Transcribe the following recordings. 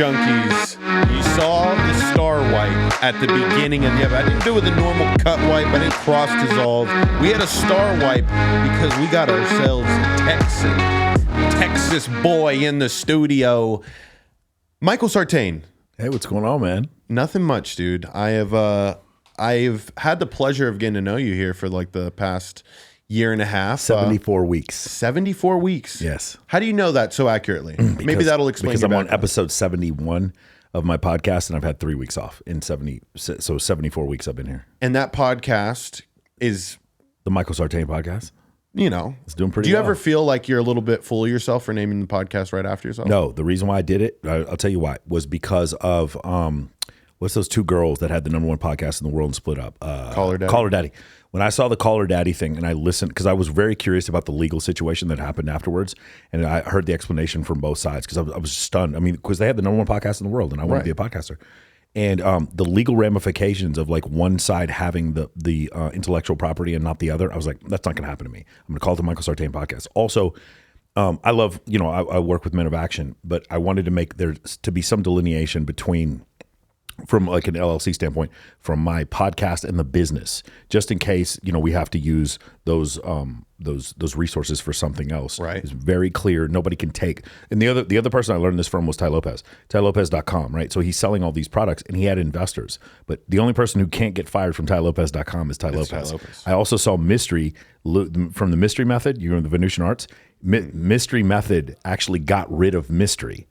Junkeez, you saw the star wipe at the beginning of the episode. I didn't do it with a normal cut wipe. I didn't cross dissolve. We had a star wipe because we got ourselves a Texas boy in the studio. Michael Sartain. Hey, what's going on, man? Nothing much, dude. I've had the pleasure of getting to know you here for like the past year and a half. 74 weeks. 74 weeks. Yes. How do you know that so accurately? Maybe that'll explain. Because I'm on episode 71 of my podcast, and I've had 3 weeks off in 74 weeks I've been here. And that podcast is the Michael Sartain podcast. You know, it's doing pretty. Do you well. ever feel like you're a little bit full of yourself for naming the podcast right after yourself? No, the reason why I did it, I'll tell you why, was because of what's those two girls that had the #1 podcast in the world and split up? Caller Daddy. Caller Daddy. When I saw the Caller Daddy thing and I listened, because I was very curious about the legal situation that happened afterwards, and I heard the explanation from both sides because I was stunned. I mean, because they had the #1 podcast in the world, and I wanted to be a podcaster. And the legal ramifications of like one side having the intellectual property and not the other, I was like, that's not going to happen to me. I'm going to call it the Michael Sartain podcast. Also, I love, I work with Men of Action, but I wanted to make there to be some delineation between, from like an LLC standpoint, from my podcast and the business, just in case we have to use those resources for something else. Right, it's very clear. Nobody can take. And the other person I learned this from was Ty Lopez, TyLopez.com. Right, so he's selling all these products and he had investors, but the only person who can't get fired from TyLopez.com is Ty Lopez. I also saw Mystery from the Mystery Method. The Venusian Arts. Mystery Method actually got rid of Mystery.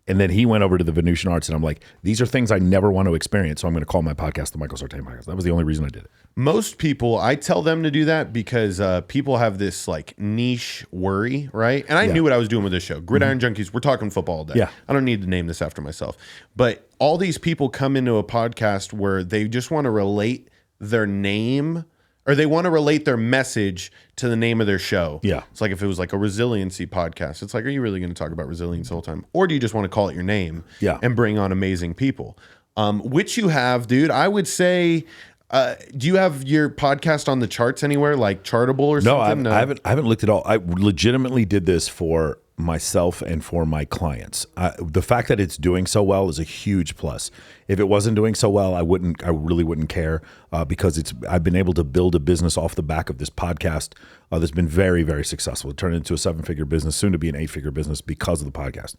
And then he went over to the Venusian Arts, and I'm like, these are things I never want to experience, so I'm going to call my podcast the Michael Sartain podcast. That was the only reason I did it. Most people, I tell them to do that because people have this like niche worry, right? And I knew what I was doing with this show. Gridiron Junkeez, we're talking football all day. Yeah. I don't need to name this after myself. But all these people come into a podcast where they just want to relate their name, or they want to relate their message to the name of their show. Yeah. It's like if it was like a resiliency podcast, it's like, are you really going to talk about resilience the whole time? Or do you just want to call it your name and bring on amazing people? Which you have, dude. I would say, do you have your podcast on the charts anywhere, like Chartable or something? No, I haven't looked at all. I legitimately did this for myself and for my clients. The fact that it's doing so well is a huge plus. If it wasn't doing so well, I really wouldn't care because I've been able to build a business off the back of this podcast that's been very, very successful. It turned into a 7-figure business, soon to be an 8-figure business because of the podcast.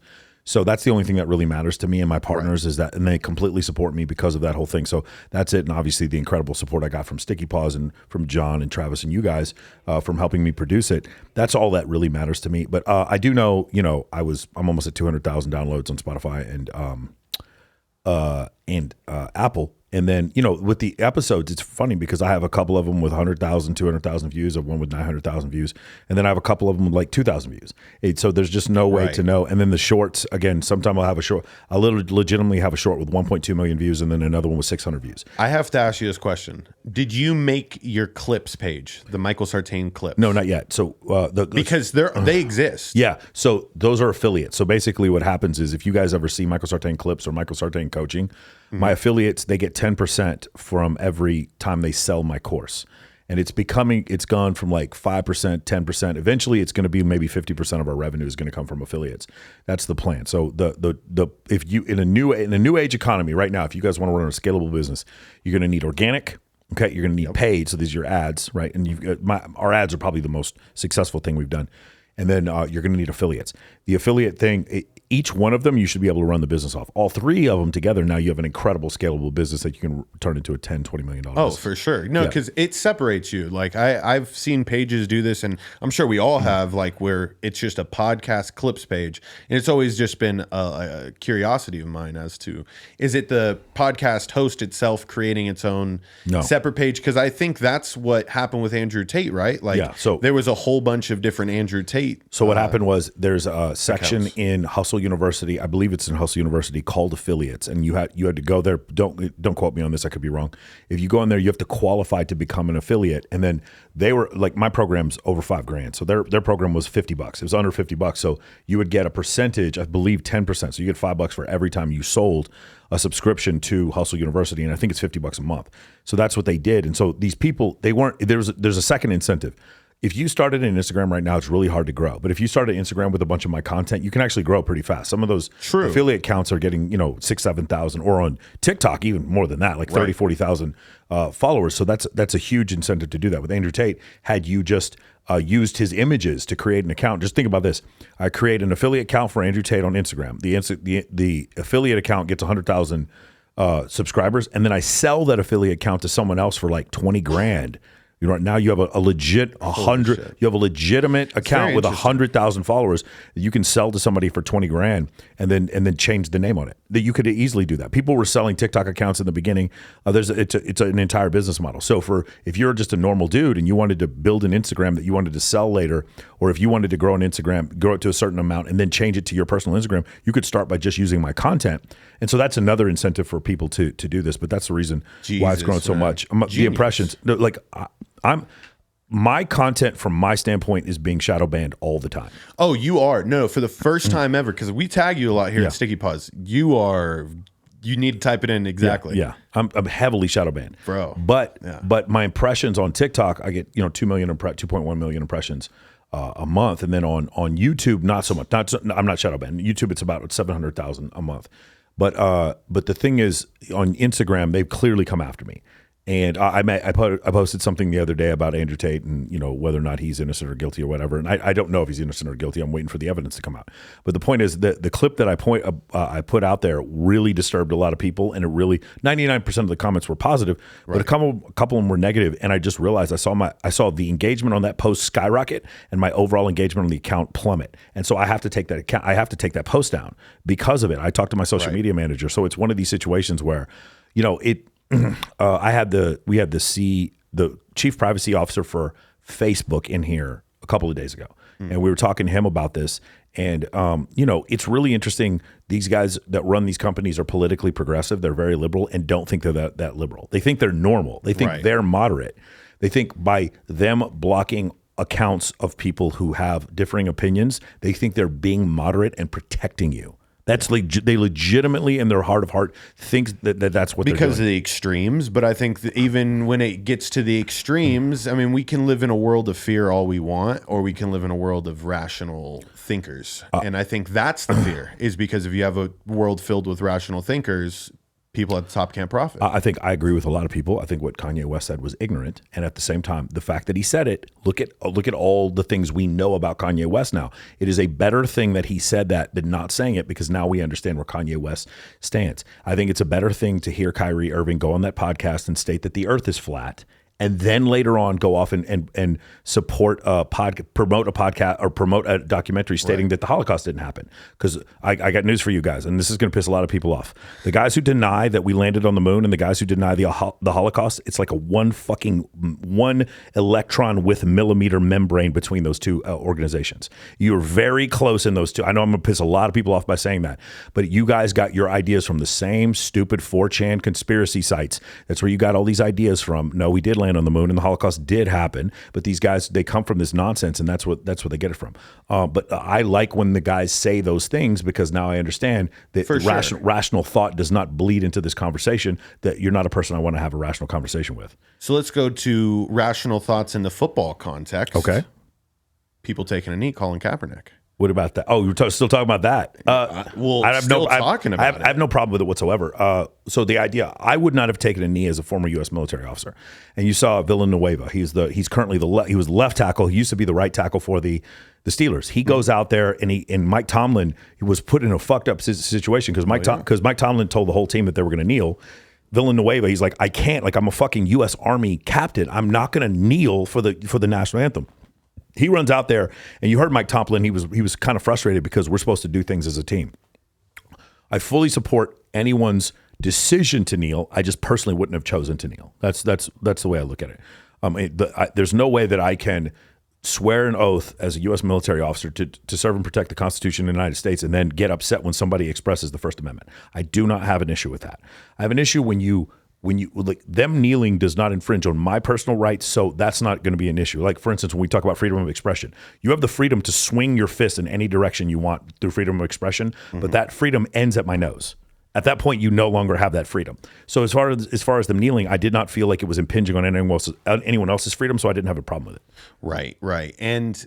So that's the only thing that really matters to me and my partners is that, and they completely support me because of that whole thing. So that's it. And obviously the incredible support I got from Sticky Paws and from John and Travis and you guys from helping me produce it. That's all that really matters to me. But I do know, I'm almost at 200,000 downloads on Spotify and Apple. And then, with the episodes, it's funny because I have a couple of them with 100,000, 200,000 views, one with 900,000 views. And then I have a couple of them with like 2,000 views. So there's just no way to know. And then the shorts, again, sometime I'll have a short, I'll legitimately have a short with 1.2 million views and then another one with 600 views. I have to ask you this question. Did you make your clips page, the Michael Sartain clips? No, not yet. So because they exist. Yeah. So those are affiliates. So basically what happens is if you guys ever see Michael Sartain clips or Michael Sartain coaching, my affiliates, they get 10% from every time they sell my course. And it's gone from like 5%, 10%. Eventually it's going to be maybe 50% of our revenue is going to come from affiliates. That's the plan. So if you in a new age economy right now, if you guys want to run a scalable business, you're going to need organic. Okay, you're going to need paid. So these are your ads, right? And our ads are probably the most successful thing we've done. And then you're going to need affiliates. The affiliate thing, each one of them, you should be able to run the business off. All three of them together, now you have an incredible scalable business that you can turn into a $10, $20 million business. Oh, for sure. No, because it separates you. Like I've seen pages do this, and I'm sure we all have, like where it's just a podcast clips page. And it's always just been a curiosity of mine as to, is it the podcast host itself creating its own separate page? Because I think that's what happened with Andrew Tate, right? Like so there was a whole bunch of different Andrew Tate. So what happened was there's a section in Hustle University, I believe it's in Hustle University, called affiliates, and you had to go there. Don't quote me on this, I could be wrong. If you go in there, you have to qualify to become an affiliate, and then they were like, my program's over $5,000, so their program was $50. It was under $50, so you would get a percentage, I believe 10%. So you get $5 for every time you sold a subscription to Hustle University, and I think it's $50 a month. So that's what they did, and so these people, they weren't. There's a second incentive. if you started an Instagram right now, it's really hard to grow. But if you started Instagram with a bunch of my content, you can actually grow pretty fast. Some of those affiliate counts are getting, 6,000, 7,000, or on TikTok, even more than that, like 30, 40,000 followers. So that's a huge incentive to do that. With Andrew Tate, had you just used his images to create an account, just think about this. I create an affiliate account for Andrew Tate on Instagram. The affiliate account gets 100,000 subscribers, and then I sell that affiliate account to someone else for like 20 grand. Now you have a legitimate account with 100,000 followers that you can sell to somebody for 20 grand and then change the name on it. That you could easily do that. People were selling TikTok accounts in the beginning. It's an entire business model. So if you're just a normal dude and you wanted to build an Instagram that you wanted to sell later, or if you wanted to grow an Instagram, grow it to a certain amount and then change it to your personal Instagram, you could start by just using my content. And so that's another incentive for people to do this. But that's the reason why it's grown so much. The impressions, my content from my standpoint is being shadow banned all the time. Oh, you are? No, for the first time ever, because we tag you a lot here at Sticky Paws. You need to type it in exactly. Yeah. I'm heavily shadow banned. Bro. But my impressions on TikTok, I get 2.1 million impressions a month, and then on YouTube, not so much. I'm not shadow banned. YouTube, it's about 700,000 a month. But the thing is, on Instagram, they've clearly come after me. And I posted something the other day about Andrew Tate and whether or not he's innocent or guilty or whatever. And I don't know if he's innocent or guilty. I'm waiting for the evidence to come out. But the point is that the clip that I put out there really disturbed a lot of people, and it really 99% of the comments were positive, but a couple of them were negative. And I just realized I saw the engagement on that post skyrocket and my overall engagement on the account plummet. And so I have to take that account. I have to take that post down because of it. I talked to my social media manager. So it's one of these situations where we had the chief privacy officer for Facebook in here a couple of days ago, and we were talking to him about this. And it's really interesting. These guys that run these companies are politically progressive. They're very liberal and don't think they're that liberal. They think they're normal. They think they're moderate. They think by them blocking accounts of people who have differing opinions, they think they're being moderate and protecting you. That's they legitimately, in their heart of heart, think that's what they're doing. Because of the extremes. But I think that even when it gets to the extremes, I mean, we can live in a world of fear all we want, or we can live in a world of rational thinkers. And I think that's the fear, is because if you have a world filled with rational thinkers, people at the top can't profit. I think I agree with a lot of people. I think what Kanye West said was ignorant, and at the same time, the fact that he said it. Look at all the things we know about Kanye West now. It is a better thing that he said that than not saying it, because now we understand where Kanye West stands. I think it's a better thing to hear Kyrie Irving go on that podcast and state that the Earth is flat, and then later on go off and support promote a podcast or promote a documentary stating that the Holocaust didn't happen. Because I got news for you guys, and this is going to piss a lot of people off. The guys who deny that we landed on the moon and the guys who deny the Holocaust, it's like a one electron width millimeter membrane between those two organizations. You're very close in those two. I know I'm going to piss a lot of people off by saying that, but you guys got your ideas from the same stupid 4chan conspiracy sites. That's where you got all these ideas from. No, we did land on the moon and the Holocaust did happen, but these guys, they come from this nonsense, and that's where they get it from. But I like when the guys say those things, because now I understand that rational thought does not bleed into this conversation, that you're not a person I want to have a rational conversation with. So let's go to rational thoughts in the football context. Okay. People taking a knee, Colin Kaepernick. What about that? Oh, you're still talking about that. I have no problem with it whatsoever. So the idea, I would not have taken a knee as a former U.S. military officer. And you saw Villanueva. He's currently he was left tackle. He used to be the right tackle for the Steelers. He goes out there, and Mike Tomlin, he was put in a fucked up situation because Mike Tomlin told the whole team that they were going to kneel. Villanueva, he's like, I can't. Like, I'm a fucking U.S. Army captain. I'm not going to kneel for the national anthem. He runs out there, and you heard Mike Tomlin. He was kind of frustrated because we're supposed to do things as a team. I fully support anyone's decision to kneel. I just personally wouldn't have chosen to kneel. That's the way I look at it. There's no way that I can swear an oath as a U.S. military officer to serve and protect the Constitution of the United States and then get upset when somebody expresses the First Amendment. I do not have an issue with that. I have an issue when you like, them kneeling does not infringe on my personal rights, so that's not going to be an issue. Like, for instance, when we talk about freedom of expression, you have the freedom to swing your fist in any direction you want through freedom of expression, but that freedom ends at my nose. At that point, you no longer have that freedom. So as far as them kneeling, I did not feel like it was impinging on anyone else's freedom, so I didn't have a problem with it. Right. And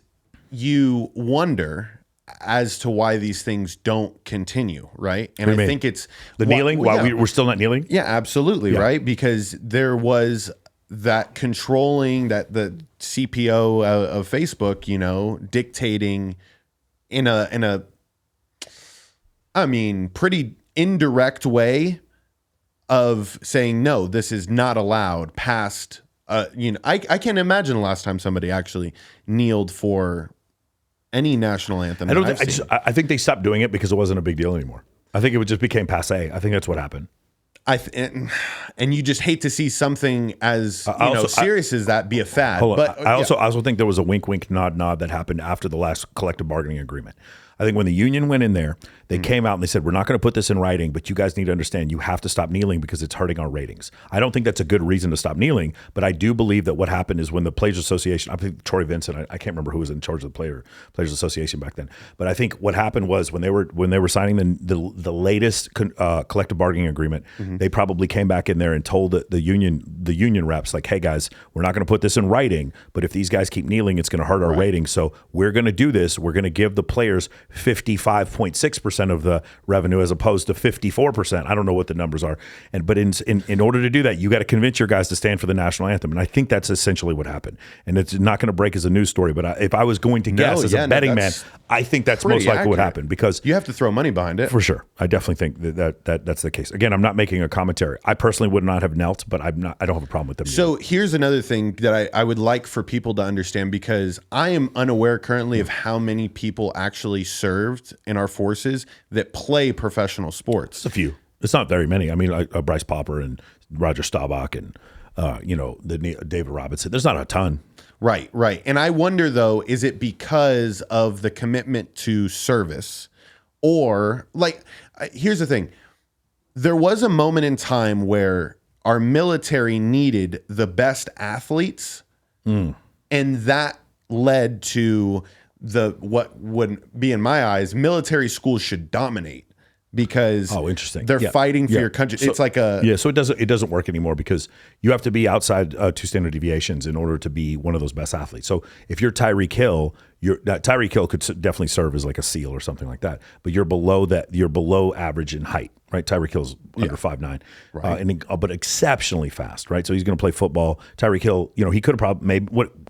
you wonder as to why these things don't continue, right? And I think it's the kneeling. Why we're still not kneeling? Yeah, absolutely, right? Because there was that controlling, that the CPO of Facebook, you know, dictating in a pretty indirect way of saying, no, this is not allowed past, I can't imagine the last time somebody actually kneeled for any national anthem. I think they stopped doing it because it wasn't a big deal anymore. I think it just became passé. I think that's what happened. And you just hate to see something as serious as that be a fad. But I also think there was a wink, wink, nod, nod that happened after the last collective bargaining agreement. I think when the union went in there, they came out and they said, we're not going to put this in writing, but you guys need to understand you have to stop kneeling because it's hurting our ratings. I don't think that's a good reason to stop kneeling, but I do believe that what happened is when the Players Association, I think Troy Vincent, I can't remember who was in charge of the Players Association back then, but I think what happened was when they were signing the latest collective bargaining agreement, they probably came back in there and told the union reps, like, hey guys, we're not going to put this in writing, but if these guys keep kneeling, it's going to hurt our ratings. So we're going to do this. We're going to give the players 55.6% of the revenue as opposed to 54%. I don't know what the numbers are. But in order to do that, you got to convince your guys to stand for the national anthem. And I think that's essentially what happened. And it's not going to break as a news story, but if I was going to guess as a betting man, I think that's most likely what happened, because you have to throw money behind it. For sure. I definitely think that's the case. Again, I'm not making a commentary. I personally would not have knelt, but I don't have a problem with them. So here's another thing that I would like for people to understand, because I am unaware currently of how many people actually served in our forces that play professional sports. It's a few. It's not very many. I mean, like Bryce Popper and Roger Staubach and David Robinson. There's not a ton. Right. And I wonder, though, is it because of the commitment to service, or here's the thing. There was a moment in time where our military needed the best athletes, and that led to what would be, in my eyes, military schools should dominate, because they're fighting for your country. So, it's like so it doesn't work anymore, because you have to be outside 2 standard deviations in order to be one of those best athletes. So if you're Tyreek Hill, Tyreek Hill could definitely serve as like a SEAL or something like that, but you're below average in height, right? Tyreek Hill's under 5'9", right? But exceptionally fast, right? So he's going to play football. Tyreek Hill, he could have probably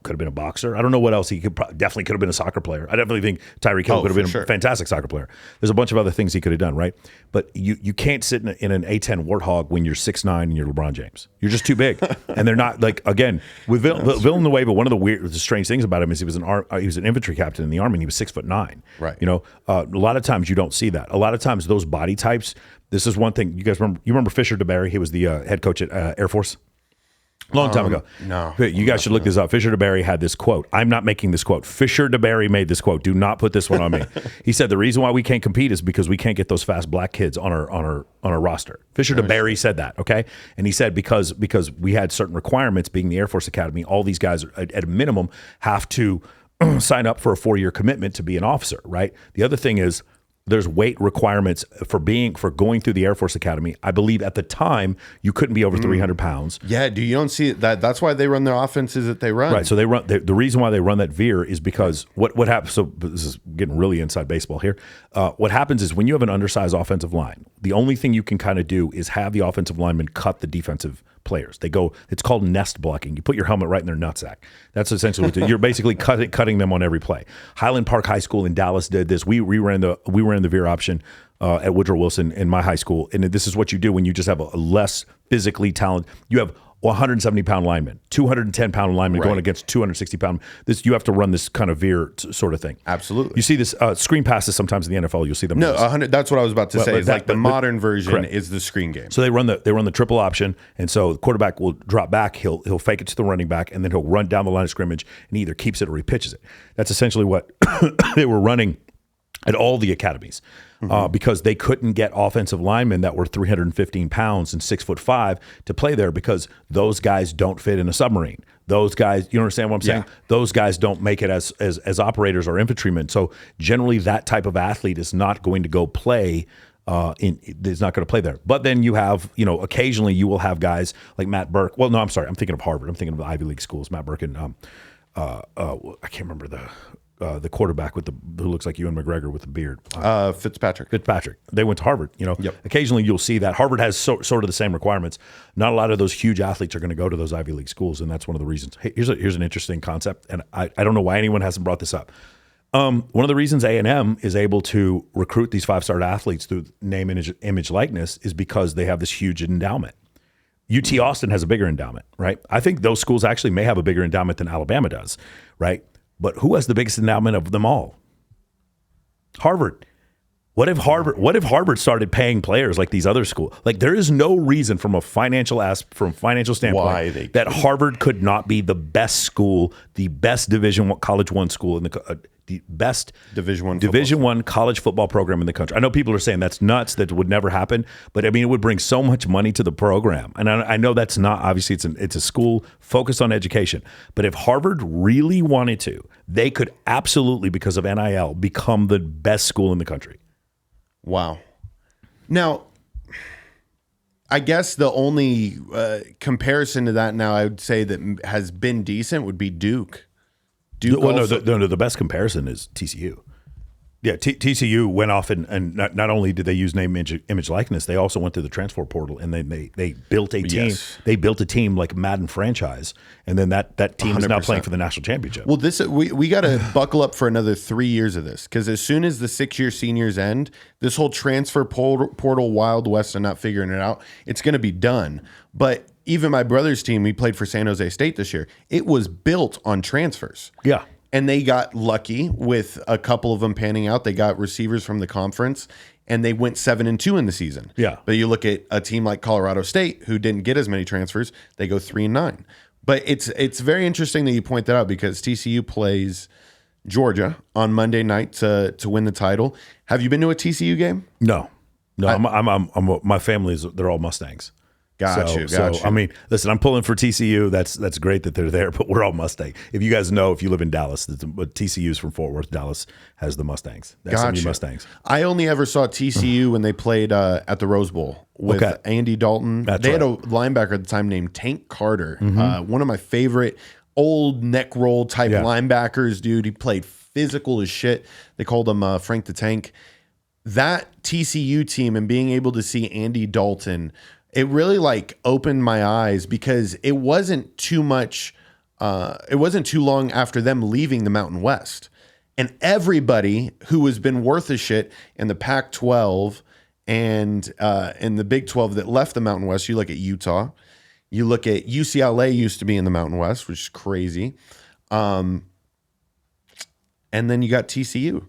could have been a boxer. I don't know what else he definitely could have been a soccer player. I definitely think Tyreek Hill could have been a fantastic soccer player. There's a bunch of other things he could have done, right? But you can't sit in an A10 Warthog when you're 6'9" and you're LeBron James. You're just too big. And they're not, like, again, with Villanueva, one of the strange things about him is he was an infantry captain in the Army, and he was 6'9". Right. A lot of times you don't see that. A lot of times those body types. This is one thing you guys remember. You remember Fisher DeBerry? He was the head coach at Air Force. Long time ago. No. You guys should look this up. Fisher DeBerry had this quote. I'm not making this quote. Fisher DeBerry made this quote. Do not put this one on me. He said the reason why we can't compete is because we can't get those fast black kids on our roster. Fisher DeBerry said that, okay? And he said because we had certain requirements, being the Air Force Academy, all these guys at a minimum have to sign up for a 4-year commitment to be an officer, right? The other thing is, there's weight requirements for going through the Air Force Academy. I believe at the time you couldn't be over 300 pounds. Yeah, you don't see that. That's why they run their offenses that they run. Right. So they run. The reason why they run that veer is because what happens. So this is getting really inside baseball here. What happens is when you have an undersized offensive line, the only thing you can kind of do is have the offensive lineman cut the defensive players. It's called nest blocking. You put your helmet right in their nutsack. That's essentially what you're basically cutting them on every play. Highland Park High School in Dallas did this. We ran the veer option at Woodrow Wilson in my high school, and this is what you do when you just have a less physically talented. You have 170-pound linemen, 210-pound linemen going against 260-pound. You have to run this kind of veer sort of thing. Absolutely. You see this screen passes sometimes in the NFL. You'll see them. No, 100. That's what I was about to say. The modern version is the screen game. So they run the triple option, and so the quarterback will drop back. He'll fake it to the running back, and then he'll run down the line of scrimmage, and he either keeps it or he pitches it. That's essentially what they were running at all the academies. Because they couldn't get offensive linemen that were 315 pounds and 6'5" to play there, because those guys don't fit in a submarine. Those guys, you understand what I'm saying? Those guys don't make it as operators or infantrymen. So generally that type of athlete is not going to go play is not going to play there. But then you have, occasionally you will have guys like Matt Burke. Well, no, I'm sorry. I'm thinking of Harvard. I'm thinking of the Ivy League schools. Matt Burke and I can't remember the quarterback who looks like Ewan McGregor with a beard. Fitzpatrick. They went to Harvard. Yep. Occasionally you'll see that Harvard has sort of the same requirements. Not a lot of those huge athletes are going to go to those Ivy League schools, and that's one of the reasons. Hey, here's an interesting concept, and I don't know why anyone hasn't brought this up. One of the reasons A&M is able to recruit these 5-star athletes through name, image, likeness is because they have this huge endowment. UT Austin has a bigger endowment, right? I think those schools actually may have a bigger endowment than Alabama does, right? But who has the biggest endowment of them all? Harvard. What if Harvard started paying players like these other schools? Like, there is no reason from a financial standpoint that Harvard could not be the best school, the best College I school in the best Division I college football program in the country. I know people are saying that's nuts, that would never happen, but I mean, it would bring so much money to the program. And I know that's not, obviously it's a school focused on education, but if Harvard really wanted to, they could absolutely, because of NIL, become the best school in the country. Wow. Now, I guess the only comparison to that now I would say that has been decent would be Duke. The best comparison is TCU. Yeah, TCU went off and not only did they use name, image, likeness, they also went through the transfer portal and they built a team. Yes. They built a team like Madden franchise, and then that team 100%. Is now playing for the national championship. Well, we got to buckle up for another 3 years of this, because as soon as the 6-year seniors end, this whole transfer portal Wild West and not figuring it out, it's going to be done. But even my brother's team, we played for San Jose State this year. It was built on transfers. Yeah. And they got lucky with a couple of them panning out. They got receivers from the conference, and they went 7-2 in the season. Yeah. But you look at a team like Colorado State, who didn't get as many transfers, they go 3-9. But it's very interesting that you point that out, because TCU plays Georgia on Monday night to win the title. Have you been to a TCU game? No. I'm my family's, they're all Mustangs. Got you. I mean, listen, I'm pulling for TCU. That's great that they're there, but we're all Mustang. If you guys know, if you live in Dallas, but TCU's from Fort Worth. Dallas has the Mustangs. SMU Mustangs. I only ever saw TCU when they played at the Rose Bowl with Andy Dalton. They had a linebacker at the time named Tank Carter, one of my favorite old neck roll type linebackers, dude. He played physical as shit. They called him Frank the Tank. That TCU team, and being able to see Andy Dalton, it really opened my eyes, because it wasn't too much. It wasn't too long after them leaving the Mountain West, and everybody who has been worth a shit in the Pac-12 and in the Big 12 that left the Mountain West. You look at Utah, you look at UCLA used to be in the Mountain West, which is crazy, and then you got TCU,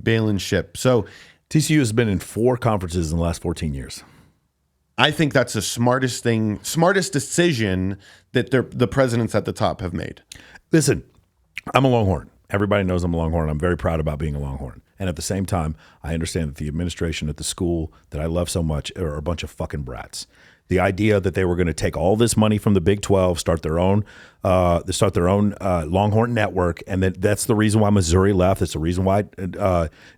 bailing ship. So TCU has been in 4 conferences in the last 14 years. I think that's the smartest decision that the presidents at the top have made. Listen, I'm a Longhorn. Everybody knows I'm a Longhorn. I'm very proud about being a Longhorn. And at the same time, I understand that the administration at the school that I love so much are a bunch of fucking brats. The idea that they were going to take all this money from the Big 12, start their own Longhorn network, and that's the reason why Missouri left. It's the reason why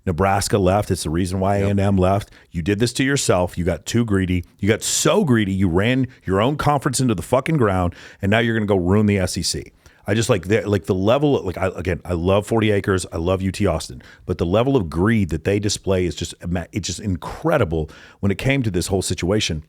Nebraska left. It's the reason why A&M left. You did this to yourself. You got too greedy. You got so greedy, you ran your own conference into the fucking ground, and now you're going to go ruin the SEC. I just like the level. I love 40 Acres. I love UT Austin, but the level of greed that they display is just incredible when it came to this whole situation.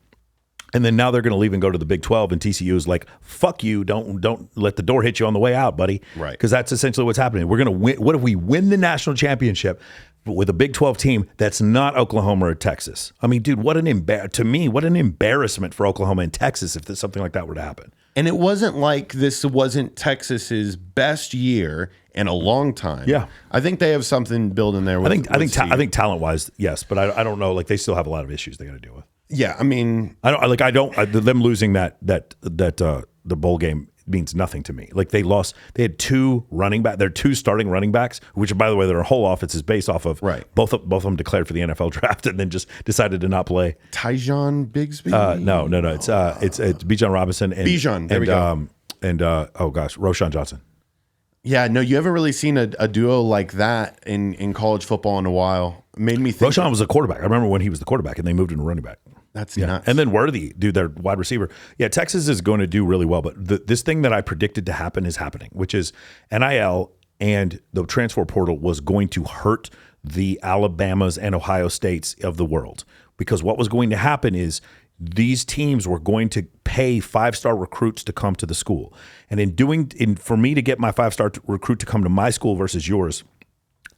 And then now they're going to leave and go to the Big 12, and TCU is like, "Fuck you! Don't let the door hit you on the way out, buddy." Right? Because that's essentially what's happening. We're going to win. What if we win the national championship with a Big 12 team that's not Oklahoma or Texas? I mean, dude, what an embarrassment for Oklahoma and Texas if something like that were to happen. And it wasn't like this wasn't Texas's best year in a long time. Yeah, I think they have something building there. I think talent wise, yes, but I don't know. Like, they still have a lot of issues they got to deal with. Yeah, I mean, them losing the bowl game means nothing to me. Like, they had 2 running back. Their 2 starting running backs, which, by the way, their whole offense is based off of both of them declared for the NFL draft and then just decided to not play. Tyjon Bigsby? No. It's Bijan Robinson and Bijan. There we go. Roschon Johnson. Yeah, no, you haven't really seen a duo like that in college football in a while. made me think. Roschon was a quarterback. I remember when he was the quarterback, and they moved him to running back. That's nuts. And then Worthy, dude, their wide receiver. Yeah, Texas is going to do really well, but this thing that I predicted to happen is happening, which is NIL and the transfer portal was going to hurt the Alabamas and Ohio States of the world, because what was going to happen is these teams were going to pay 5-star recruits to come to the school. And for me to get my 5-star recruit to come to my school versus yours,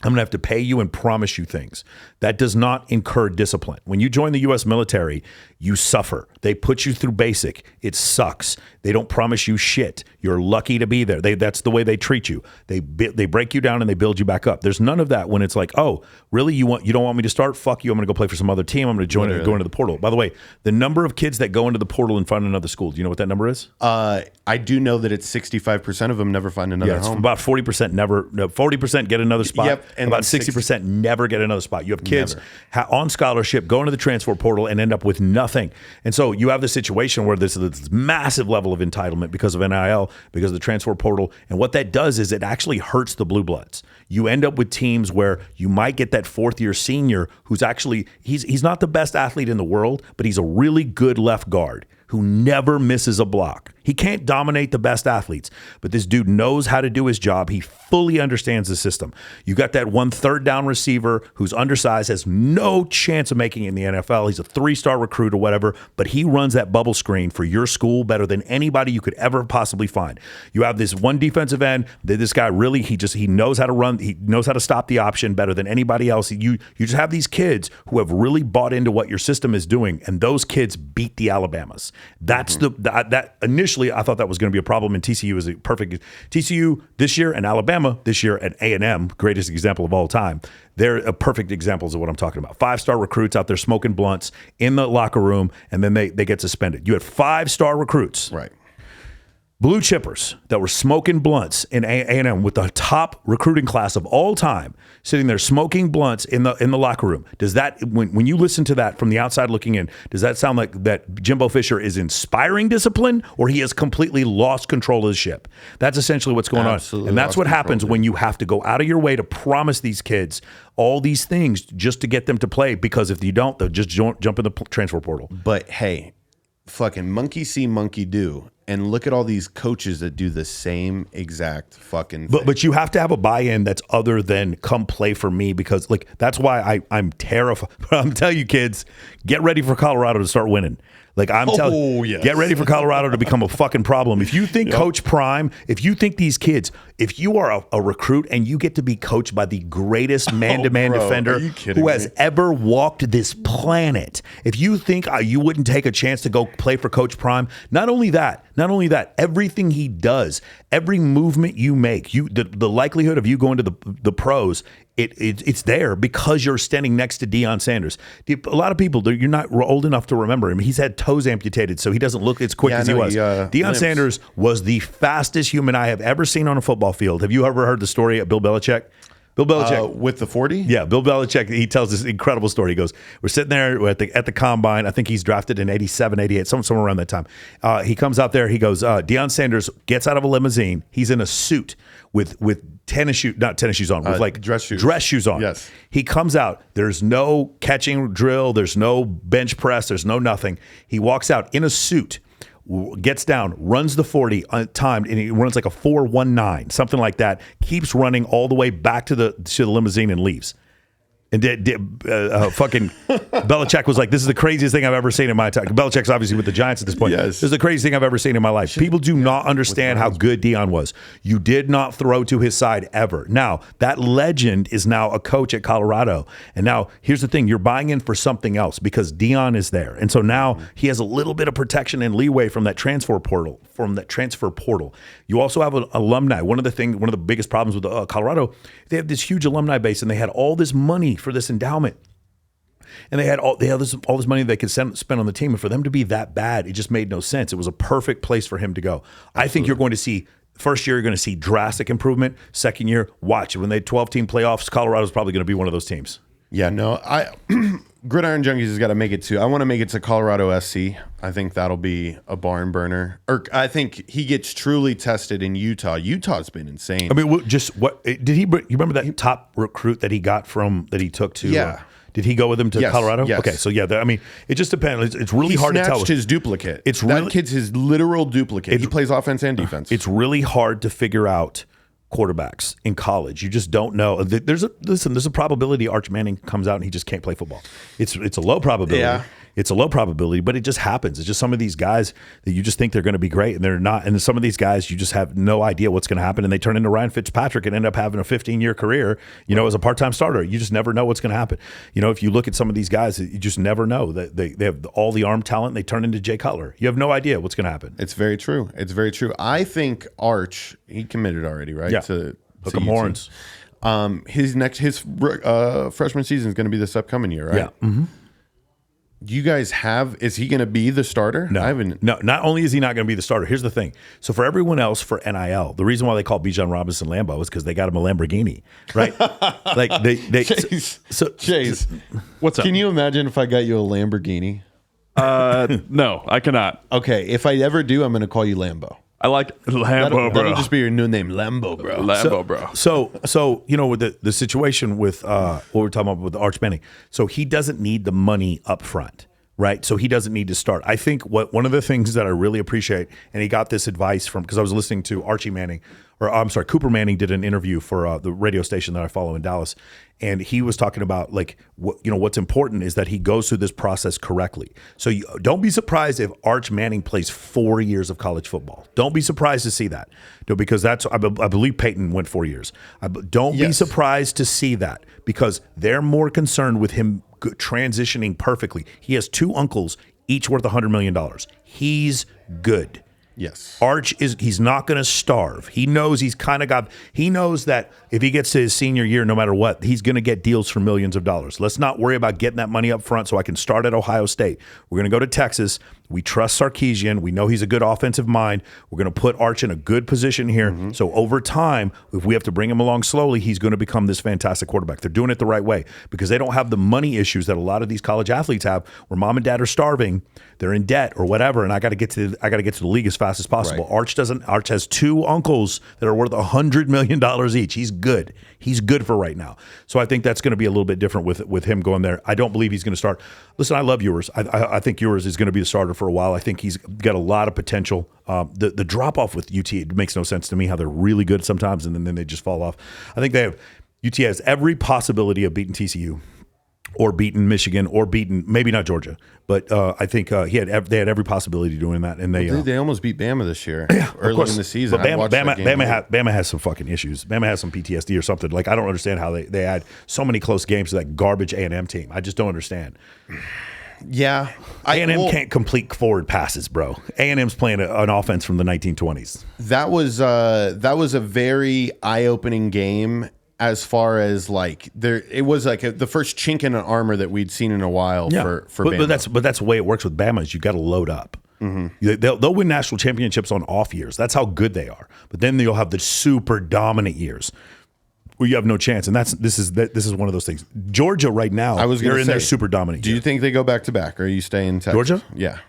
I'm going to have to pay you and promise you things. That does not incur discipline. When you join the U.S. military, you suffer. They put you through basic. It sucks. They don't promise you shit. You're lucky to be there. That's the way they treat you. They break you down and they build you back up. There's none of that when it's like, oh, really? You don't want me to start? Fuck you. I'm going to go play for some other team. I'm going to join it and go into the portal. By the way, the number of kids that go into the portal and find another school, do you know what that number is? I do know that it's 65% of them never find another home. About 40% never. 40% get another spot. Yep, and about 60% never get another spot. You have kids on scholarship go into the transfer portal and end up with nothing. And so you have this situation where there's this massive level of entitlement because of NIL, because of the transfer portal. And what that does is it actually hurts the blue bloods. You end up with teams where you might get that fourth-year senior who's actually he's not the best athlete in the world, but he's a really good left guard who never misses a block. He can't dominate the best athletes, but this dude knows how to do his job. He fully understands the system. You got that one third down receiver who's undersized, has no chance of making it in the NFL. He's a 3-star recruit or whatever, but he runs that bubble screen for your school better than anybody you could ever possibly find. You have this one defensive end that this guy really, he knows how to run. He knows how to stop the option better than anybody else. You just have these kids who have really bought into what your system is doing, and those kids beat the Alabamas. That's that initially I thought that was going to be a problem, and TCU is a perfect TCU this year and Alabama this year and A&M, greatest example of all time. They're a perfect examples of what I'm talking about. 5-star recruits out there smoking blunts in the locker room, and then they get suspended. You had 5-star recruits. Right. Blue chippers that were smoking blunts in A&M with the top recruiting class of all time, sitting there smoking blunts in the locker room. Does that, when you listen to that from the outside looking in, does that sound like that Jimbo Fisher is inspiring discipline, or he has completely lost control of the ship? That's essentially what's going on. And that's what happens when you have to go out of your way to promise these kids all these things just to get them to play, because if you don't, they'll just jump in the transfer portal. But hey, fucking monkey see, monkey do. And look at all these coaches that do the same exact fucking thing. But you have to have a buy-in that's other than come play for me, because like that's why I'm terrified. I'm telling you, kids, get ready for Colorado to start winning. Like I'm telling you, get ready for Colorado to become a fucking problem. If you think Coach Prime, if you think these kids, if you are a recruit and you get to be coached by the greatest man-to-man defender who has ever walked this planet, if you think you wouldn't take a chance to go play for Coach Prime, not only that, everything he does, every movement you make, the likelihood of you going to the pros, it's there because you're standing next to Deion Sanders. A lot of people, you're not old enough to remember him. He's had toes amputated, so he doesn't look as quick as he was. Deion Sanders was the fastest human I have ever seen on a football field. Have you ever heard the story of Bill Belichick? Bill Belichick with the 40? Yeah, Bill Belichick, he tells this incredible story. He goes, we're sitting there at the combine. I think he's drafted in 87, 88, somewhere around that time. He comes out there. He goes, Deion Sanders gets out of a limousine. He's in a suit with tennis shoes, not tennis shoes on, with like dress shoes on. Yes. He comes out. There's no catching drill. There's no bench press. There's no nothing. He walks out in a suit, gets down, runs the 40 timed, and he runs like a 4:19, something like that. Keeps running all the way back to the limousine and leaves. And fucking Belichick was like, this is the craziest thing I've ever seen in my time. Belichick's obviously with the Giants at this point. Yes. This is the craziest thing I've ever seen in my life. People do not understand how good Deion was. You did not throw to his side ever. Now, that legend is now a coach at Colorado. And now, here's the thing. You're buying in for something else because Deion is there. And so now he has a little bit of protection and leeway from that transfer portal. You also have an alumni. One of the biggest problems with Colorado, they have this huge alumni base, and they had all this money for this endowment, and they had all this money they could spend on the team. And for them to be that bad, it just made no sense. It was a perfect place for him to go. Absolutely. I think you're going to see. First year, you're going to see drastic improvement. Second year, watch when they 12-team playoffs. Colorado's probably going to be one of those teams. Yeah, no, Gridiron Junkies has got to make it to. I want to make it to Colorado SC. I think that'll be a barn burner. Or I think he gets truly tested in Utah. Utah's been insane. I mean, just what did he? You remember that top recruit that he got that he took to? Yeah. Did he go with him to Colorado? Yes. Okay, so yeah, I mean, it just depends. It's really hard to tell. He snatched his duplicate. It's really, that kid's his literal duplicate. He plays offense and defense. It's really hard to figure out quarterbacks in college. You just don't know. There's a probability Arch Manning comes out and he just can't play football. It's a low probability. Yeah. It's a low probability, but it just happens. It's just some of these guys that you just think they're going to be great and they're not. And some of these guys you just have no idea what's going to happen, and they turn into Ryan Fitzpatrick and end up having a 15-year career, as a part-time starter. You just never know what's going to happen. If you look at some of these guys, you just never know that they have all the arm talent. They turn into Jay Cutler. You have no idea what's going to happen. It's very true. It's very true. I think Arch, he committed already, right? Yeah. To Hook 'em horns. His freshman season is going to be this upcoming year, right? Yeah. Mm-hmm. You guys is he going to be the starter? No, not only is he not going to be the starter, here's the thing. So for everyone else, for NIL, the reason why they call Bijan Robinson Lambo is because they got him a Lamborghini, right? Like they Chase, what's up? Can you imagine if I got you a Lamborghini? No, I cannot. Okay, if I ever do, I'm going to call you Lambo. I like Lambo, bro. That'll just be your new name, Lambo, bro. Lambo, bro. So with the situation with what we're talking about with Arch Manning, so he doesn't need the money up front, right? So he doesn't need to start. I think one of the things that I really appreciate, and he got this advice from, because I was listening to Cooper Manning did an interview for the radio station that I follow in Dallas, and he was talking about what's important is that he goes through this process correctly. So don't be surprised if Arch Manning plays 4 years of college football. Don't be surprised to see that, because I believe Peyton went 4 years. Don't be surprised to see that, because they're more concerned with him transitioning perfectly. He has 2 uncles, each worth $100 million. He's good. Yes. Arch he's not going to starve. He knows he knows that if he gets to his senior year, no matter what, he's going to get deals for millions of dollars. Let's not worry about getting that money up front so I can start at Ohio State. We're going to go to Texas. We trust Sarkisian. We know he's a good offensive mind. We're going to put Arch in a good position here. Mm-hmm. So over time, if we have to bring him along slowly, he's going to become this fantastic quarterback. They're doing it the right way because they don't have the money issues that a lot of these college athletes have, where mom and dad are starving, they're in debt or whatever, and I got to get to the league as fast as possible. Right. Arch doesn't. Arch has 2 uncles that are worth $100 million each. He's good. He's good for right now. So I think that's going to be a little bit different with him going there. I don't believe he's going to start. Listen, I love Ewers. I think Ewers is going to be the starter for a while. I think he's got a lot of potential. The drop off with UT, it makes no sense to me how they're really good sometimes and then they just fall off. I think UT has every possibility of beating TCU or beating Michigan or beating maybe not Georgia, but I think they had every possibility of doing that, and they almost beat Bama this year early in the season. But Bama has some fucking issues. Bama has some PTSD or something. Like, I don't understand how they had so many close games to that garbage A&M team. I just don't understand. Yeah, A&M can't complete forward passes, bro. A&M's playing an offense from the 1920s. That was a very eye-opening game. As far as it was the first chink in an armor that we'd seen in a while for Bama. But that's the way it works with Bama is you got to load up. Mm-hmm. They'll win national championships on off years. That's how good they are. But then you'll have the super dominant years where you have no chance. And this is one of those things. Georgia right now, they're in their super dominant. Do you think they go back to back, or are you staying Texas? Georgia? Yeah.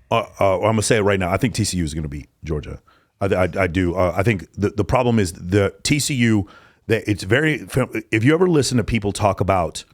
I'm gonna say it right now. I think TCU is going to beat Georgia. I do. I think the problem is the TCU. It's very. If you ever listen to people talk about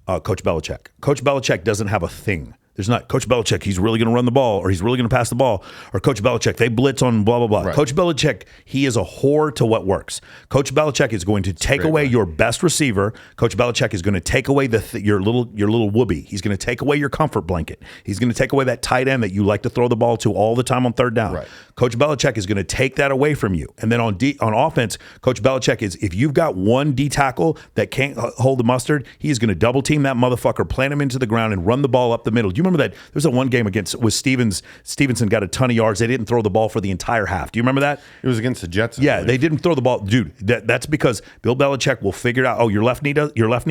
Coach Belichick doesn't have a thing. There's not Coach Belichick, he's really going to run the ball, or he's really going to pass the ball, or Coach Belichick, they blitz on blah, blah, blah. Right. Coach Belichick, he is a whore to what works. Coach Belichick is going to take away your best receiver. Coach Belichick is going to take away your little whoopee. He's going to take away your comfort blanket. He's going to take away that tight end that you like to throw the ball to all the time on third down. Right. Coach Belichick is going to take that away from you. And then on offense, Coach Belichick is, if you've got one D tackle that can't hold the mustard, he is going to double team that motherfucker, plant him into the ground, and run the ball up the middle. You you remember that? There was a one game against with Stevenson got a ton of yards. They didn't throw the ball for the entire half. Do you remember that? It was against the Jets. Yeah, they didn't throw the ball, dude. That's because Bill Belichick will figure it out. Oh, your left knee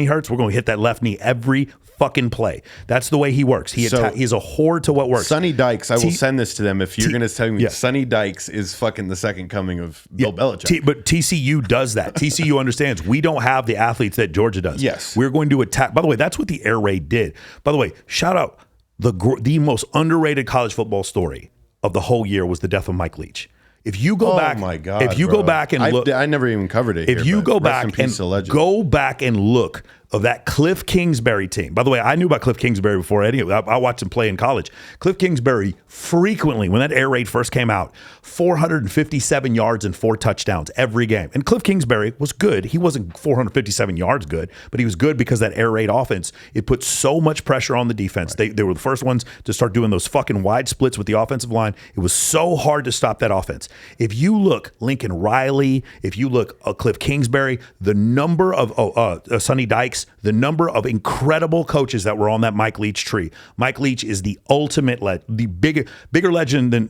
hurts. We're going to hit that left knee every fucking play. That's the way he works. He's a whore to what works. Sonny Dykes, I will send this to them if you're going to tell me Sonny Dykes is fucking the second coming of Bill Belichick. But TCU does that. TCU understands we don't have the athletes that Georgia does. Yes. We're going to attack. By the way, that's what the air raid did. By the way, shout out the most underrated college football story of the whole year was the death of Mike Leach. If you go back, my God, if you bro. go back and look, I never even covered it. If you go back and look of that Cliff Kingsbury team. By the way, I knew about Cliff Kingsbury before any of it. I watched him play in college. Cliff Kingsbury frequently, when that air raid first came out, 457 yards and 4 touchdowns every game. And Cliff Kingsbury was good. He wasn't 457 yards good, but he was good because that air raid offense, it put so much pressure on the defense. Right. They were the first ones to start doing those fucking wide splits with the offensive line. It was so hard to stop that offense. If you look Lincoln Riley, if you look Cliff Kingsbury, the number of Sonny Dykes, the number of incredible coaches that were on that Mike Leach tree. Mike Leach is the ultimate, the bigger legend than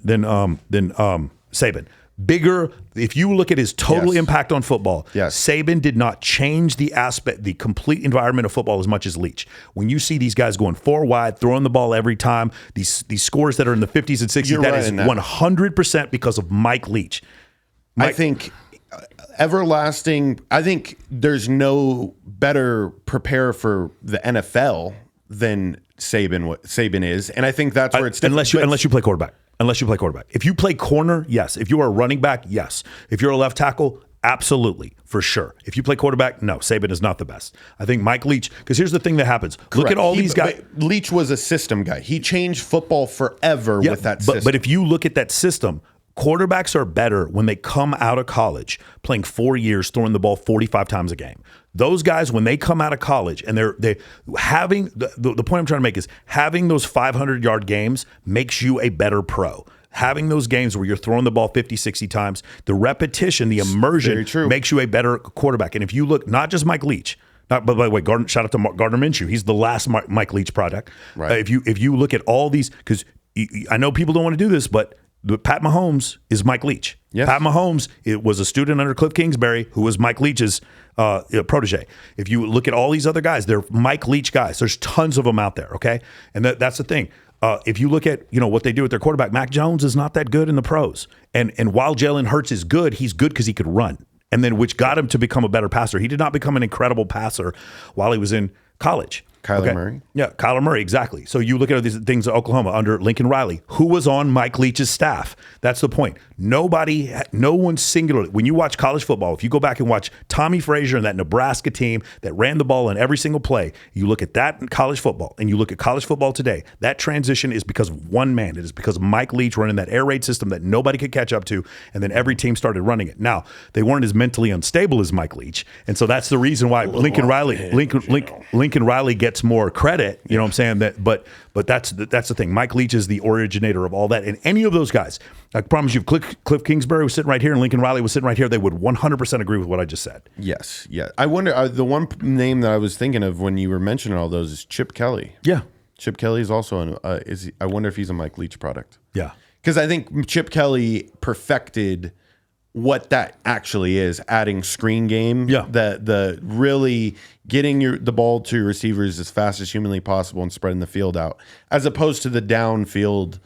Saban. Bigger, if you look at his total impact on football, Saban did not change the complete environment of football as much as Leach. When you see these guys going 4 wide, throwing the ball every time, these scores that are in the 50s and 60s, that is 100% because of Mike Leach. I think everlasting. I think there's no better prepare for the NFL than Saban is, and I think that's where it's different. Unless you play quarterback. Unless you play quarterback. If you play corner, yes. If you are a running back, yes. If you're a left tackle, absolutely, for sure. If you play quarterback, no, Saban is not the best. I think Mike Leach, because here's the thing that happens. Correct. Look at all these guys. Leach was a system guy. He changed football forever with that system. But if you look at that system, quarterbacks are better when they come out of college playing 4 years, throwing the ball 45 times a game. Those guys, when they come out of college and they're having the point I'm trying to make is having those 500-yard games makes you a better pro. Having those games where you're throwing the ball 50, 60 times, the repetition, the immersion makes you a better quarterback. And if you look, not just Mike Leach, by the way, shout out to Gardner Minshew. He's the last Mike Leach product. Right. If you look at all these, because I know people don't want to do this, but Pat Mahomes is Mike Leach. Yes. Pat Mahomes was a student under Cliff Kingsbury, who was Mike Leach's protege. If you look at all these other guys, they're Mike Leach guys. There's tons of them out there, okay? And that's the thing. If you look at what they do with their quarterback, Mac Jones is not that good in the pros. And while Jalen Hurts is good, he's good because he could run. And then which got him to become a better passer. He did not become an incredible passer while he was in college. Kyler Murray? Yeah, Kyler Murray, exactly. So you look at these things at Oklahoma under Lincoln Riley, who was on Mike Leach's staff. That's the point. No one singularly. When you watch college football, if you go back and watch Tommy Frazier and that Nebraska team that ran the ball in every single play, you look at that in college football and you look at college football today, that transition is because of one man. It is because of Mike Leach running that air raid system that nobody could catch up to, and then every team started running it. Now, they weren't as mentally unstable as Mike Leach, and so that's the reason why Lincoln Riley gets more credit, you know what I'm saying? But that's the thing. Mike Leach is the originator of all that. And any of those guys, I promise you, if Cliff Kingsbury was sitting right here and Lincoln Riley was sitting right here, they would 100% agree with what I just said. Yes, yeah. I wonder, the one name that I was thinking of when you were mentioning all those is Chip Kelly. Yeah. Chip Kelly is also I wonder if he's a Mike Leach product. Yeah. Because I think Chip Kelly perfected what that actually is, adding screen game, the really getting the ball to your receivers as fast as humanly possible and spreading the field out, as opposed to the downfield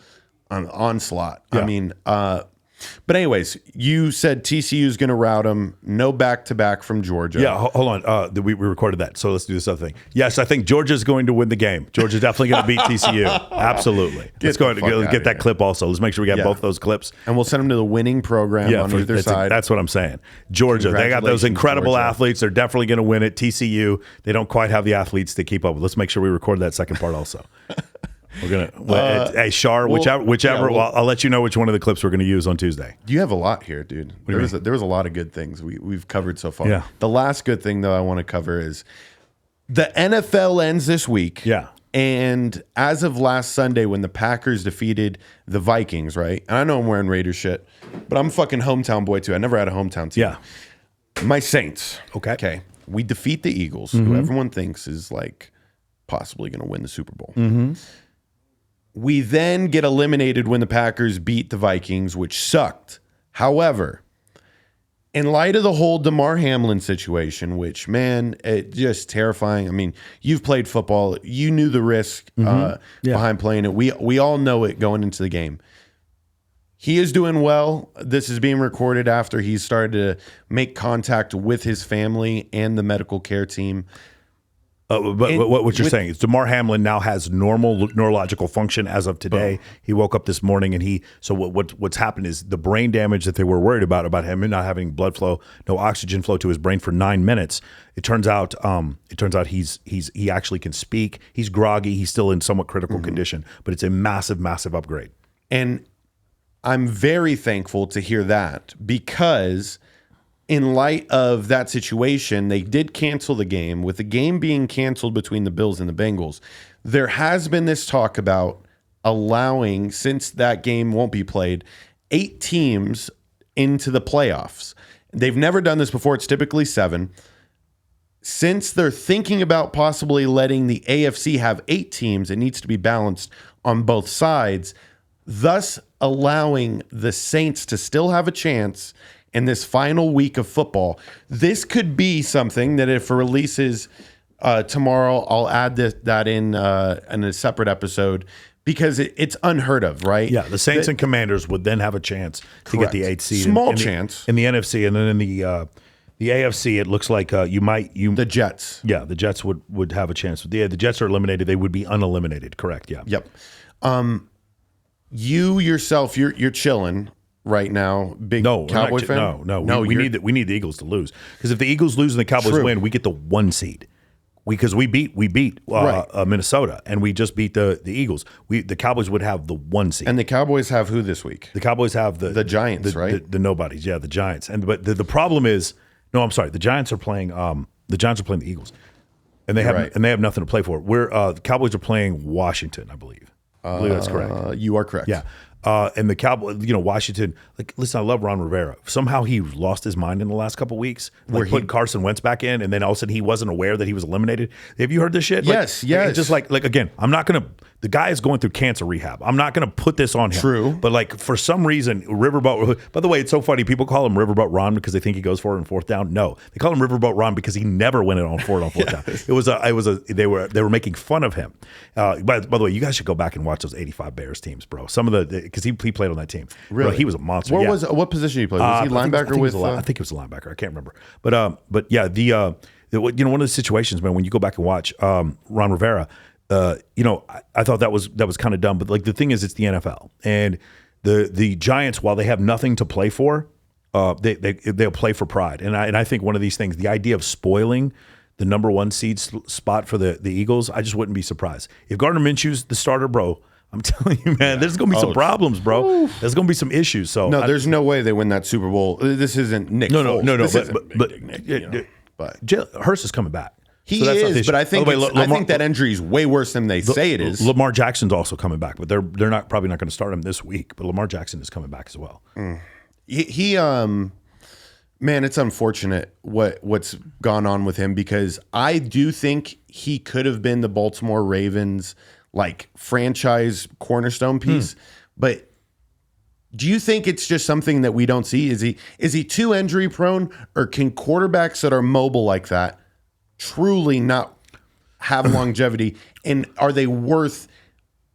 onslaught. Yeah. I mean, but anyways, you said TCU is going to rout them. No back-to-back from Georgia. Yeah, hold on. We recorded that, so let's do this other thing. Yes, I think Georgia's going to win the game. Georgia's definitely going to beat TCU. Absolutely. Let's go ahead and get that clip also. Let's make sure we got both those clips. And we'll send them to the winning program on either side. That's what I'm saying. Georgia, they got those incredible athletes. They're definitely going to win it. TCU, they don't quite have the athletes to keep up with. Let's make sure we record that second part also. We're gonna hey Shar, whichever. I'll let you know which one of the clips we're gonna use on Tuesday. You have a lot here, dude. There was a lot of good things we've covered so far. Yeah. The last good thing though I want to cover is the NFL ends this week. Yeah. And as of last Sunday, when the Packers defeated the Vikings, right? And I know I'm wearing Raiders shit, but I'm a fucking hometown boy too. I never had a hometown team. Yeah. My Saints. Okay. We defeat the Eagles, who everyone thinks is like possibly going to win the Super Bowl. We then get eliminated when the Packers beat the Vikings, which sucked. However, in light of the whole Damar Hamlin situation, which, man, it just terrifying. I mean, you've played football. You knew the risk behind playing it. We all know it going into the game. He is doing well. This is being recorded after he's started to make contact with his family and the medical care team. What you're saying is Damar Hamlin now has normal neurological function as of today. He woke up this morning and what's happened is the brain damage that they were worried about him not having blood flow, no oxygen flow to his brain for 9 minutes. It turns out he actually can speak. He's groggy. He's still in somewhat critical condition, but it's a massive, massive upgrade. And I'm very thankful to hear that because in light of that situation, they did cancel the game. With the game being canceled between the Bills and the Bengals, there has been this talk about allowing, since that game won't be played, 8 teams into the playoffs. They've never done this before. It's typically 7. Since they're thinking about possibly letting the AFC have 8 teams, it needs to be balanced on both sides, thus allowing the Saints to still have a chance in this final week of football. This could be something that if it releases tomorrow, I'll add that in a separate episode because it's unheard of, right? Yeah, the Saints and Commanders would then have a chance to get the 8th seed. Small chance. In the NFC, and then in the AFC, it looks like the Jets. Yeah, the Jets would have a chance. The Jets are eliminated. They would be uneliminated, correct, yeah. Yep. You yourself, you're chilling right now, big Cowboy fan? No. We need the Eagles to lose because if the Eagles lose and the Cowboys win, we get the 1 seed. Because we beat Minnesota and we just beat the Eagles. The Cowboys would have the 1 seed. And the Cowboys have who this week? The Cowboys have the Giants, right? The nobodies, yeah, the Giants. But the problem is, no, I'm sorry, the Giants are playing the Eagles, and they have nothing to play for. The Cowboys are playing Washington, I believe. I believe that's correct. You are correct. Yeah. And the Cowboys, Washington, listen, I love Ron Rivera. Somehow he lost his mind in the last couple of weeks. Where he put Carson Wentz back in, and then all of a sudden he wasn't aware that he was eliminated. Have you heard this shit? Yes. Just again, I'm not going to, the guy is going through cancer rehab. I'm not going to put this on him. True. But for some reason, Riverboat, by the way, it's so funny. People call him Riverboat Ron because they think he goes for it on 4th down. No, they call him Riverboat Ron because he never went it on 4th down. They were making fun of him. By the way, you guys should go back and watch those 85 Bears teams, bro. Some of because he played on that team. Really? Bro, he was a monster. What position did he play? Was he linebacker I think he was a linebacker. I can't remember. But yeah, one of the situations, man, when you go back and watch Ron Rivera, I thought that was kind of dumb. But the thing is, it's the NFL, and the Giants, while they have nothing to play for, they'll play for pride. And I think one of these things, the idea of spoiling the number 1 seed spot for the Eagles, I just wouldn't be surprised if Gardner Minshew's the starter, bro. I'm telling you, man, there's going to be some problems, bro. Oof. There's going to be some issues. So there's no way they win that Super Bowl. This isn't Nick Foles. No. This isn't Big Nick, but Hurst is coming back. He is, but I think I think that injury is way worse than they say it is. Lamar Jackson's also coming back, but they're probably not going to start him this week. But Lamar Jackson is coming back as well. He man, it's unfortunate what's gone on with him because I do think he could have been the Baltimore Ravens franchise cornerstone piece. But do you think it's just something that we don't see? Is he too injury prone, or can quarterbacks that are mobile like that truly not have longevity? And are they worth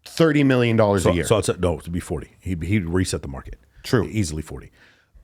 $30 million a year? So to be 40. He'd reset the market. True. Easily 40.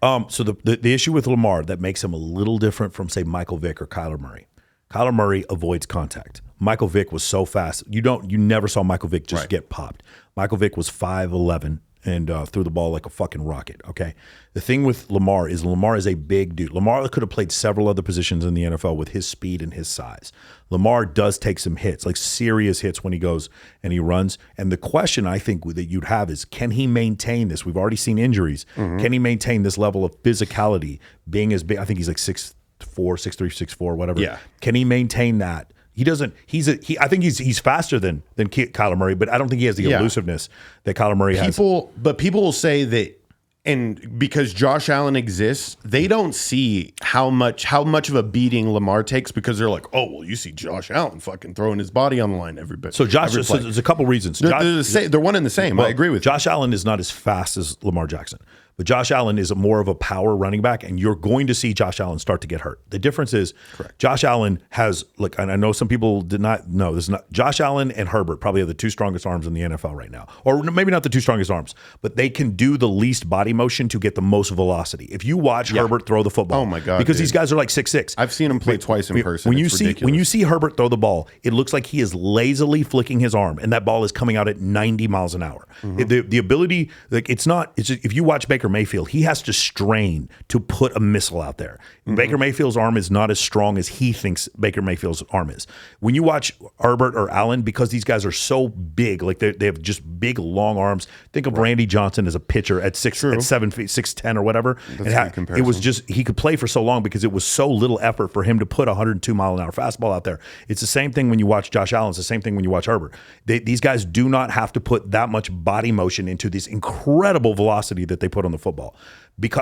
So the issue with Lamar that makes him a little different from, say, Michael Vick or Kyler Murray. Kyler Murray avoids contact. Michael Vick was so fast. You never saw Michael Vick just get popped. Michael Vick was 5'11" and threw the ball like a fucking rocket, okay? The thing with Lamar is a big dude. Lamar could have played several other positions in the NFL with his speed and his size. Lamar does take some hits, serious hits when he goes and he runs. And the question I think that you'd have is, can he maintain this? We've already seen injuries. Mm-hmm. Can he maintain this level of physicality, being as big? I think he's 6'4", 6'3", 6'4", whatever. Yeah. Can he maintain that? He doesn't. I think he's faster than Kyler Murray, but I don't think he has the elusiveness that Kyler Murray has. But people will say that And because Josh Allen exists, they don't see how much of a beating Lamar takes because they're like, oh, well, you see Josh Allen fucking throwing his body on the line every bit. So there's a couple reasons. They're one and the same. I agree with Josh Allen is not as fast as Lamar Jackson. But Josh Allen is more of a power running back, and you're going to see Josh Allen start to get hurt. The difference is Josh Allen has, and I know some people did not know this. Josh Allen and Herbert probably are the two strongest arms in the NFL right now. Or maybe not the two strongest arms, but they can do the least body motion to get the most velocity. If you watch Herbert throw the football, oh my God, because these guys are like 6'6". I've seen him play twice in person. When you see Herbert throw the ball, it looks like he is lazily flicking his arm, and that ball is coming out at 90 miles an hour. The ability, it's just, if you watch Baker Mayfield, he has to strain to put a missile out there. Baker Mayfield's arm is not as strong as he thinks Baker Mayfield's arm is. When you watch Herbert or Allen, because these guys are so big, like they have just big, long arms. Think of Randy Johnson as a pitcher at 7 feet, 6'10" or whatever. It was just, he could play for so long because it was so little effort for him to put a 102-mile-an-hour fastball out there. It's the same thing when you watch Josh Allen. It's the same thing when you watch Herbert. These guys do not have to put that much body motion into this incredible velocity that they put on the football.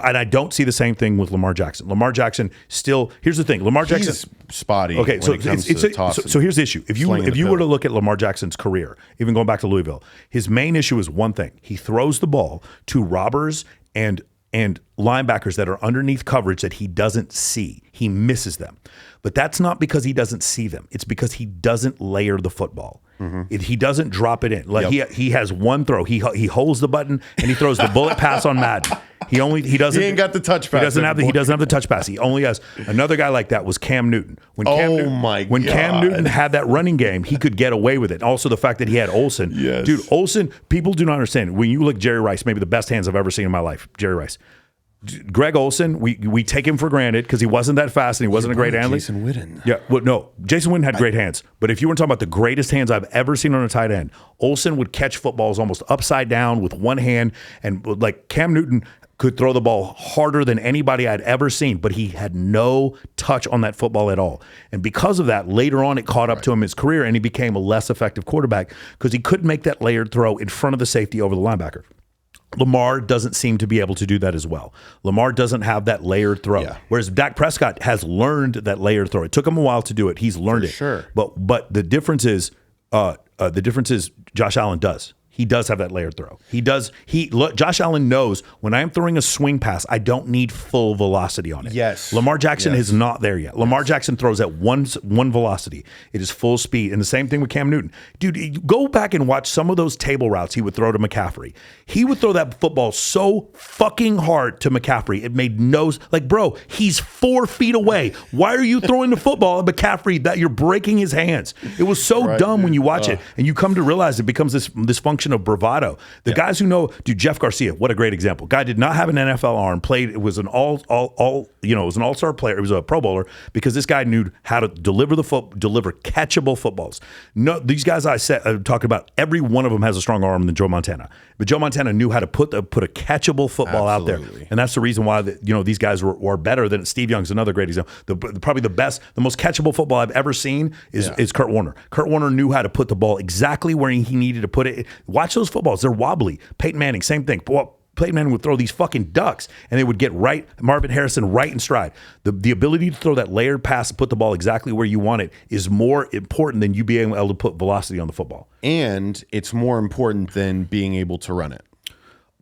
And I don't see the same thing with Lamar Jackson. Lamar Jackson still. Here's the thing. Lamar Jackson spotty. Okay, so here's the issue. If you were to look at Lamar Jackson's career, even going back to Louisville, his main issue is one thing: he throws the ball to robbers and linebackers that are underneath coverage that he doesn't see. He misses them, but that's not because he doesn't see them. It's because he doesn't layer the football. He doesn't drop it in. Like he has one throw. He holds the button and he throws the bullet pass on Madden. He ain't got the touch pass. He doesn't have the touch pass. He only has another guy like that was Cam Newton. When Cam Newton had that running game, he could get away with it. Also the fact that he had Olsen. Yes. Dude, Olsen, people do not understand. When you look Jerry Rice, maybe the best hands I've ever seen in my life, Jerry Rice. Greg Olsen, we take him for granted because he wasn't that fast and he wasn't a great handler. Jason Witten. Yeah, well, no, Jason Witten had great hands. But if you were talking about the greatest hands I've ever seen on a tight end, Olsen would catch footballs almost upside down with one hand, and like Cam Newton could throw the ball harder than anybody I'd ever seen, but he had no touch on that football at all. And because of that, later on it caught up to him in his career, and he became a less effective quarterback because he couldn't make that layered throw in front of the safety over the linebacker. Lamar doesn't seem to be able to do that as well. Lamar doesn't have that layered throw. Yeah. Whereas Dak Prescott has learned that layered throw. It took him a while to do it. He's learned it. Sure. But the difference is Josh Allen does. He does have that layered throw. Josh Allen knows when I'm throwing a swing pass, I don't need full velocity on it. Yes. Lamar Jackson is not there yet. Lamar Jackson throws at one velocity. It is full speed. And the same thing with Cam Newton. Dude, go back and watch some of those table routes he would throw to McCaffrey. He would throw that football so fucking hard to McCaffrey. It made bro, he's 4 feet away. Why are you throwing the football at McCaffrey that you're breaking his hands? It was so dumb when you watch it. And you come to realize it becomes this function of bravado. The guys who know, Jeff Garcia, what a great example. Guy did not have an NFL arm, it was an all-star player. It was a Pro Bowler because this guy knew how to deliver catchable footballs. No, these guys I talked about, every one of them has a stronger arm than Joe Montana. But Joe Montana knew how to put a catchable football out there. And that's the reason why these guys were better than Steve Young's another great example. Probably the most catchable football I've ever seen is Kurt Warner. Kurt Warner knew how to put the ball exactly where he needed to put it. Watch those footballs. They're wobbly. Peyton Manning, same thing. Peyton Manning would throw these fucking ducks, and they would get Marvin Harrison right in stride. The ability to throw that layered pass and put the ball exactly where you want it is more important than you being able to put velocity on the football. And it's more important than being able to run it.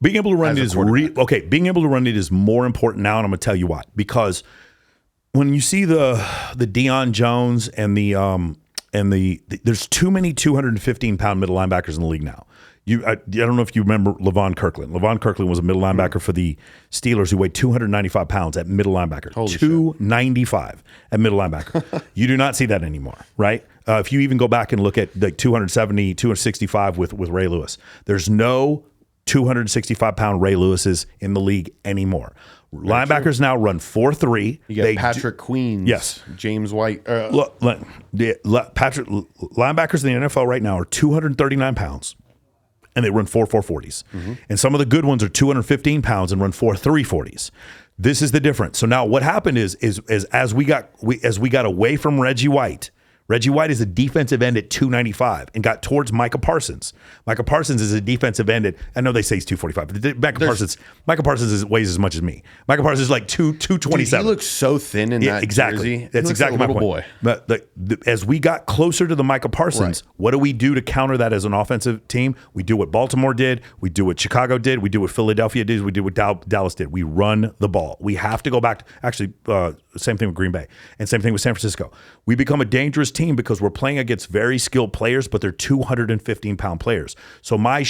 Being able to run it being able to run it is more important now, and I'm going to tell you why. Because when you see the Deion Jones and there's too many 215-pound middle linebackers in the league now. I don't know if you remember Levon Kirkland. Levon Kirkland was a middle linebacker for the Steelers who weighed 295 pounds at middle linebacker. Holy 295 at middle linebacker. You do not see that anymore, right? If you even go back and look at like 270, 265 with Ray Lewis, there's no 265-pound Ray Lewises in the league anymore. Linebackers now run 4-3. You get Patrick Queens. Yes. James White. Linebackers in the NFL right now are 239 pounds. And they run 4.40s. And some of the good ones are 215 pounds and run 4.340s. This is the difference. So now what happened is as we got away from Reggie White, Reggie White is a defensive end at 295 and got towards Micah Parsons. Micah Parsons is a defensive end at, I know they say he's 245, but Micah Parsons weighs as much as me. Micah Parsons is like 227. Dude, he looks so thin in that exactly. jersey. That's exactly like my little point. boy. But as we got closer to the Micah Parsons, what do we do to counter that as an offensive team? We do what Baltimore did. We do what Chicago did. We do what Philadelphia did. We do what Dallas did. We run the ball. We have to go back to, actually, same thing with Green Bay and same thing with San Francisco. We become a dangerous team because we're playing against very skilled players, but they're 215-pound players. So my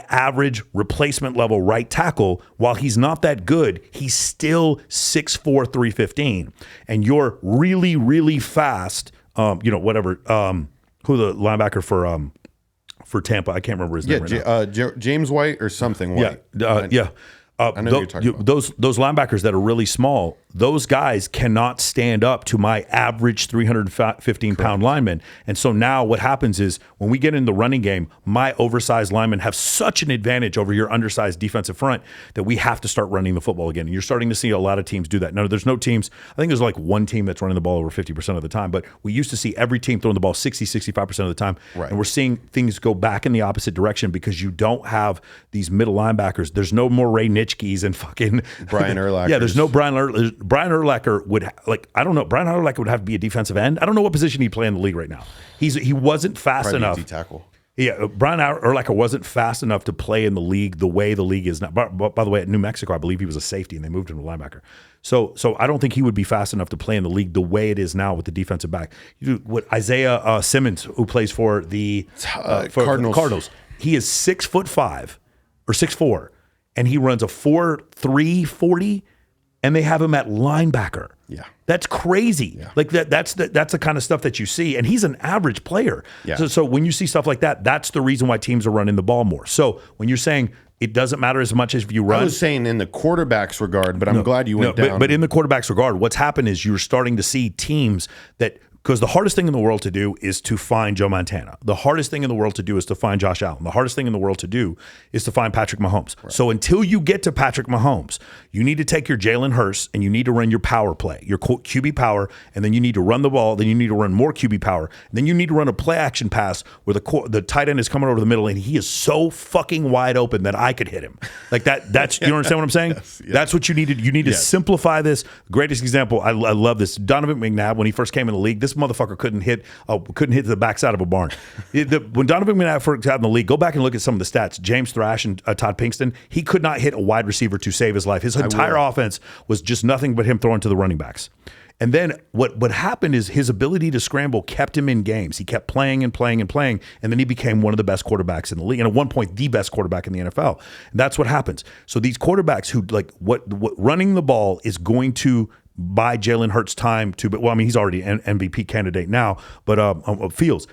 average replacement level right tackle, while he's not that good, he's still 6'4", 315. And you're really, really fast, who the linebacker for Tampa, I can't remember his name right now. James White or something White. Yeah. I know what you're talking about. Those linebackers that are really small, those guys cannot stand up to my average 315-pound lineman. And so now what happens is when we get in the running game, my oversized linemen have such an advantage over your undersized defensive front that we have to start running the football again. And you're starting to see a lot of teams do that. Now, there's no teams. I think there's like one team that's running the ball over 50% of the time, but we used to see every team throwing the ball 60, 65% of the time. Right. And we're seeing things go back in the opposite direction because you don't have these middle linebackers. There's no more Ray Nitschke's and fucking Brian Urlacher. Yeah, there's no Brian Urlacher would I don't know. Brian Urlacher would have to be a defensive end. I don't know what position he'd play in the league right now. He wasn't fast Probably enough. D tackle. Yeah, Brian Urlacher wasn't fast enough to play in the league the way the league is now. By the way, at New Mexico, I believe he was a safety, and they moved him to linebacker. So I don't think he would be fast enough to play in the league the way it is now with the defensive back. What Isaiah Simmons, who plays for the Cardinals, he is 6'5" or 6'4", and he runs a 4.3 40, and they have him at linebacker. Yeah. That's crazy. Yeah. Like that's the kind of stuff that you see, and he's an average player. Yeah. So when you see stuff like that, that's the reason why teams are running the ball more. So when you're saying it doesn't matter as much as if you run, I was saying in the quarterback's regard, but I'm glad you went down. But in the quarterback's regard, what's happened is you're starting to see teams that. Because the hardest thing in the world to do is to find Joe Montana. The hardest thing in the world to do is to find Josh Allen. The hardest thing in the world to do is to find Patrick Mahomes. Right. So until you get to Patrick Mahomes, you need to take your Jalen Hurts and you need to run your power play, your QB power, and then you need to run the ball. Then you need to run more QB power. And then you need to run a play action pass where the tight end is coming over the middle and he is so fucking wide open that I could hit him. Like that. That's you understand what I'm saying? Yes. That's what you need to. You need to simplify this. Greatest example. I love this. Donovan McNabb, when he first came in the league, this motherfucker couldn't hit the backside of a barn. When Donovan McNabb first got in the league, go back and look at some of the stats. James Thrash and Todd Pinkston, he could not hit a wide receiver to save his life. His entire offense was just nothing but him throwing to the running backs. And then what happened is his ability to scramble kept him in games. He kept playing and playing and playing, and then he became one of the best quarterbacks in the league, and at one point the best quarterback in the NFL. And that's what happens. So these quarterbacks who what running the ball is going to buy Jalen Hurts time to, but well, I mean, he's already an MVP candidate now, but Fields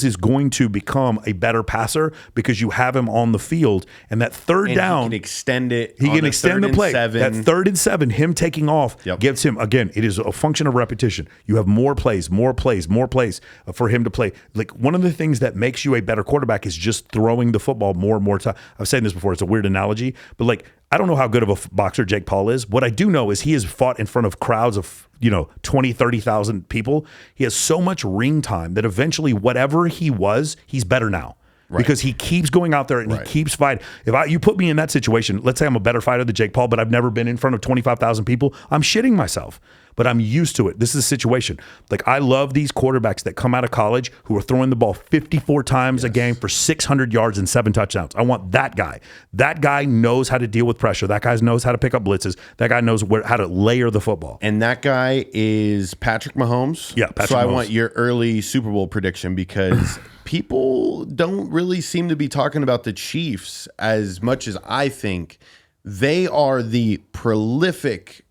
is going to become a better passer because you have him on the field, and that third down, he can extend it. He can extend the play. 7. That 3rd and 7, him taking off gives him, again, it is a function of repetition. You have more plays for him to play. Like one of the things that makes you a better quarterback is just throwing the football more and more time. I've said this before. It's a weird analogy, but like, I don't know how good of a boxer Jake Paul is. What I do know is he has fought in front of crowds of 20, 30,000 people. He has so much ring time that eventually whatever he was, he's better now. Right. Because he keeps going out there and he keeps fighting. If you put me in that situation, let's say I'm a better fighter than Jake Paul, but I've never been in front of 25,000 people, I'm shitting myself. But I'm used to it. This is a situation. Like, I love these quarterbacks that come out of college who are throwing the ball 54 times a game for 600 yards and 7 touchdowns. I want that guy. That guy knows how to deal with pressure. That guy knows how to pick up blitzes. That guy knows how to layer the football. And that guy is Patrick Mahomes. Yeah, Patrick So I Mahomes. want your early Super Bowl prediction because people don't really seem to be talking about the Chiefs as much as I think. They are the prolific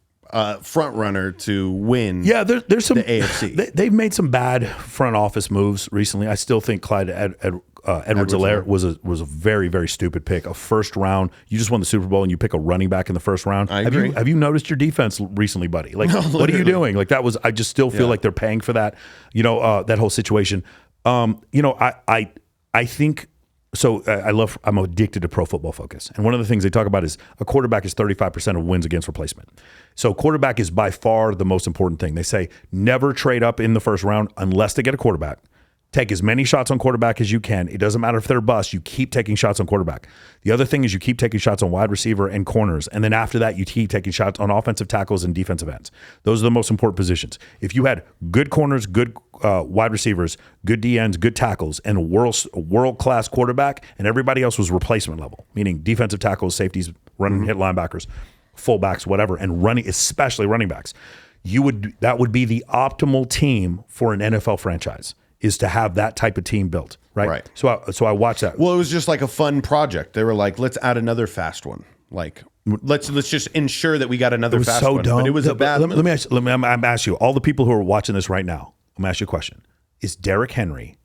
front runner to win. Yeah, there's some the AFC. They've made some bad front office moves recently. I still think Clyde Edwards-Helaire was a very, very stupid pick. A first round. You just won the Super Bowl and you pick a running back in the first round. I agree. Have you noticed your defense recently, buddy? Like, no, what are you doing? Like, that was. I just still feel like they're paying for that. That whole situation. I think I'm addicted to Pro Football Focus. And one of the things they talk about is a quarterback is 35% of wins against replacement. So quarterback is by far the most important thing. They say never trade up in the first round unless they get a quarterback. Take as many shots on quarterback as you can. It doesn't matter if they're bust. You keep taking shots on quarterback. The other thing is you keep taking shots on wide receiver and corners. And then after that, you keep taking shots on offensive tackles and defensive ends. Those are the most important positions. If you had good corners, good wide receivers, good DNs, good tackles, and a world-class quarterback, and everybody else was replacement level, meaning defensive tackles, safeties, running hit linebackers, fullbacks, whatever, and running, especially running backs, that would be the optimal team for an NFL franchise. Is to have that type of team built, right? Right. So I watched that. Well, it was just like a fun project. They were like, let's add another fast one. Like, let's just ensure that we got another fast one. Dumb. But it was a bad. Let me ask you, all the people who are watching this right now, I'm gonna ask you a question. Is Derrick Henry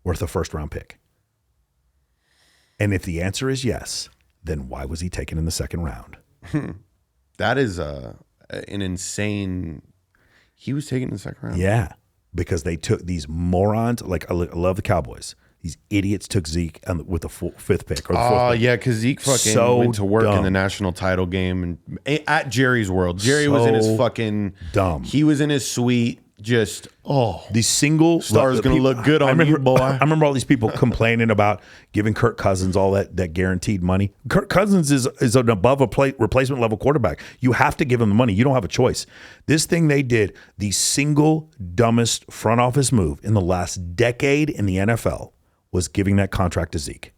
worth a first round pick? And if the answer is yes, then why was he taken in the second round? That is an insane. He was taken in the second round. Yeah. Because they took these morons, like I love the Cowboys. These idiots took Zeke with the fifth pick. Oh, yeah, because Zeke fucking went to work in the national title game and at Jerry's World. Jerry was in his fucking dumb. He was in his suite. Just these single stars going to look good on you, boy. I remember all these people complaining about giving Kirk Cousins all that guaranteed money. Kirk Cousins is an above replacement level quarterback. You have to give him the money. You don't have a choice. This thing they did, the single dumbest front office move in the last decade in the NFL was giving that contract to Zeke.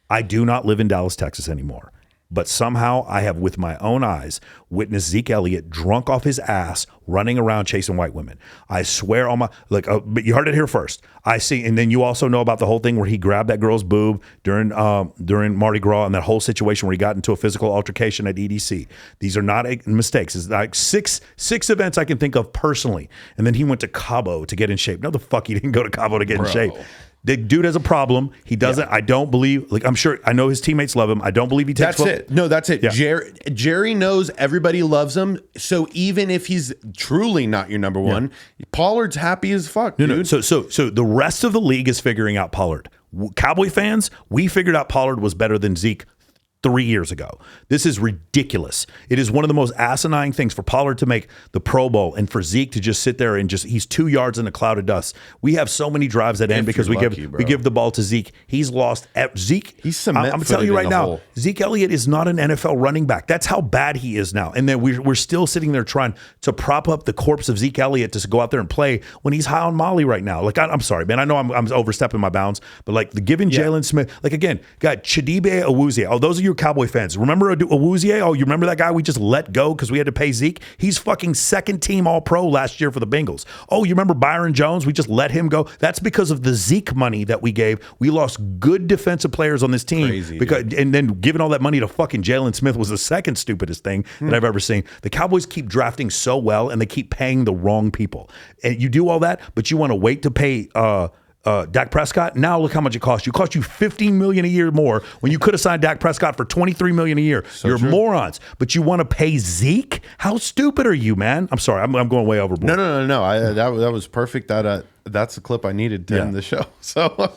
I do not live in Dallas, Texas anymore. But somehow I have, with my own eyes, witnessed Zeke Elliott drunk off his ass, running around chasing white women. I swear on my but you heard it here first. I see, and then you also know about the whole thing where he grabbed that girl's boob during Mardi Gras and that whole situation where he got into a physical altercation at EDC. These are not mistakes. It's like six events I can think of personally. And then he went to Cabo to get in shape. No, the fuck he didn't go to Cabo to get in shape. The dude has a problem. He doesn't. Yeah. I don't believe. I'm sure. I know his teammates love him. I don't believe he takes. That's it. No, that's it. Yeah. Jerry knows everybody loves him. So even if he's truly not your number one, Pollard's happy as fuck, dude. No. So the rest of the league is figuring out Pollard. Cowboy fans, we figured out Pollard was better than Zeke 3 years ago. This is ridiculous. It is one of the most asinine things for Pollard to make the Pro Bowl and for Zeke to just sit there and he's 2 yards in a cloud of dust. We have so many drives that end because we give the ball to Zeke. He's lost Zeke. He's cement. I'm telling you right now, Zeke Elliott is not an NFL running back. That's how bad he is now. And then we're still sitting there trying to prop up the corpse of Zeke Elliott to go out there and play when he's high on Molly right now. Like I'm sorry, man. I know I'm overstepping my bounds, but like the giving Jalen Smith, like again, got Chidibe Awuzie. Oh, those are your Cowboy fans. Remember Awuzie? Oh, you remember that guy we just let go because we had to pay Zeke? He's fucking second team All-Pro last year for the Bengals. Oh, you remember Byron Jones? We just let him go. That's because of the Zeke money that we gave. We lost good defensive players on this team. Crazy, and then giving all that money to fucking Jalen Smith was the second stupidest thing that I've ever seen. The Cowboys keep drafting so well and they keep paying the wrong people. And you do all that, but you want to wait to pay Dak Prescott. Now look how much it cost you. It cost you $15 million a year more when you could have signed Dak Prescott for $23 million a year. So you're morons. But you want to pay Zeke? How stupid are you, man? I'm sorry. I'm going way overboard. No. That was perfect. That's the clip I needed to end the show. So,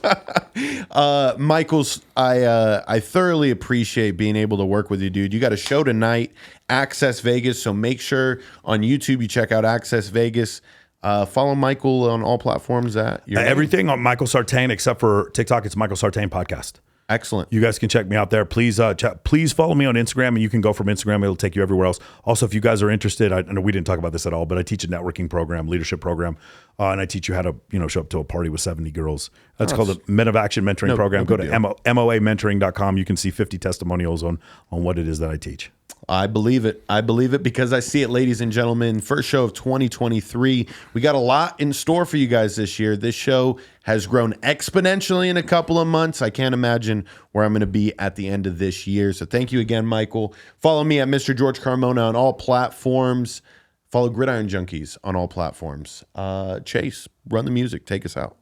Michaels, I thoroughly appreciate being able to work with you, dude. You got a show tonight, Access Vegas. So make sure on YouTube you check out Access Vegas. Follow Michael on all platforms everything on Michael Sartain except for TikTok. It's Michael Sartain Podcast. Excellent. You guys can check me out there. Please follow me on Instagram, and you can go from Instagram. It'll take you everywhere else. Also, if you guys are interested, I know we didn't talk about this at all, but I teach a networking program, leadership program, and I teach you how to show up to a party with 70 girls. That's called the Men of Action Mentoring Program. Go to moamentoring.com. You can see 50 testimonials on what it is that I teach. I believe it. I believe it because I see it, ladies and gentlemen. First show of 2023. We got a lot in store for you guys this year. This show has grown exponentially in a couple of months. I can't imagine where I'm going to be at the end of this year. So thank you again, Michael. Follow me at Mr. George Carmona on all platforms. Follow Gridiron Junkeez on all platforms. Chase, run the music. Take us out.